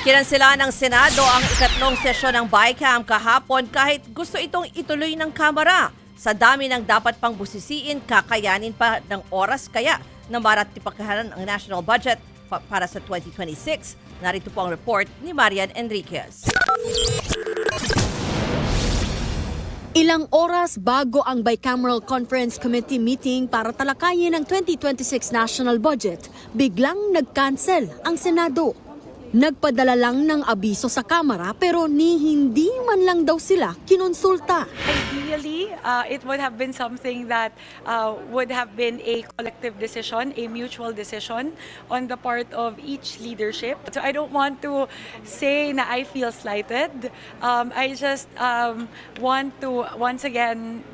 Kinansela ng Senado ang ikatlong sesyon ng BICAM kahapon kahit gusto itong ituloy ng Kamara. Sa dami ng dapat pang busisiin, kakayanin pa ng oras kaya na maratipakahan ang national budget para sa 2026. Narito po ang report ni Marian Enriquez. Ilang oras bago ang Bicameral Conference Committee meeting para talakayin ang 2026 national budget, biglang nag-cancel ang Senado. Nagpadala lang ng abiso sa Kamara pero hindi man lang daw sila kinonsulta. Ideally, it would have been something that would have been a collective decision, a mutual decision on the part of each leadership. So I don't want to say na I feel slighted. I just want to once again,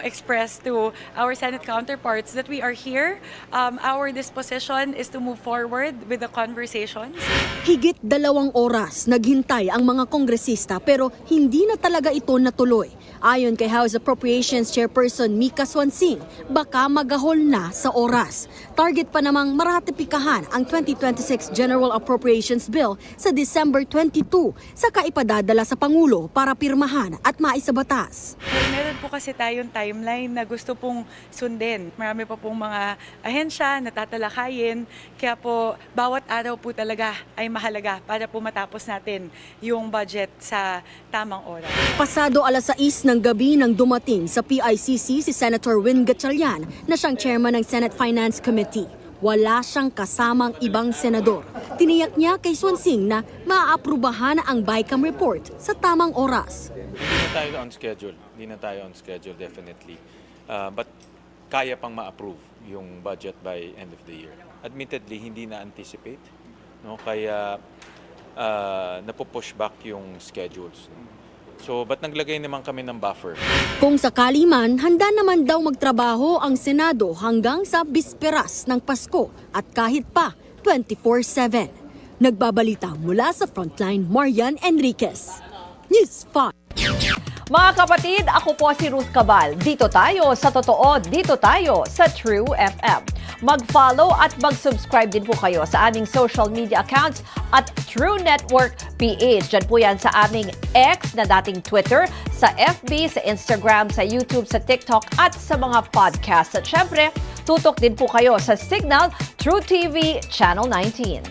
express to our Senate counterparts that we are here. Our disposition is to move forward with the conversations. Higit 2 oras naghintay ang mga kongresista pero hindi na talaga ito natuloy. Ayon kay House Appropriations Chairperson Mika Swansing, baka magahol na sa oras. Target pa namang maratipikahan ang 2026 General Appropriations Bill sa December 22, saka ipadadala sa Pangulo para pirmahan at maisabatas. Meron po kasi tayong timeline na gusto pong sundin. Marami pa pong mga ahensya na tatalakayin, kaya po bawat araw po talaga ay mahalaga para po matapos natin yung budget sa tamang oras. Pasado 6:00 ng gabi nang dumating sa PICC si Senator Win Gatchalian na siyang chairman ng Senate Finance Committee. Wala siyang kasamang ibang senador. Tiniyak niya kay Swansing na maaaprubahan ang BICAM report sa tamang oras. Hindi na tayo on schedule definitely. But kaya pang ma-approve yung budget by end of the year. Admittedly, hindi na-anticipate. No? Kaya napo-push back yung schedules. So, ba't naglagay naman kami ng buffer? Kung sakali man, handa naman daw magtrabaho ang Senado hanggang sa bisperas ng Pasko at kahit pa 24/7. Nagbabalita mula sa Frontline, Marian Enriquez. News 5. Mga kapatid, ako po si Ruth Cabal. Dito tayo sa Totoo, dito tayo sa True FM. Mag-follow at mag-subscribe din po kayo sa aming social media accounts at True Network PH. Diyan po yan sa aming X na dating Twitter, sa FB, sa Instagram, sa YouTube, sa TikTok at sa mga podcasts. At syempre, tutok din po kayo sa Signal True TV Channel 19.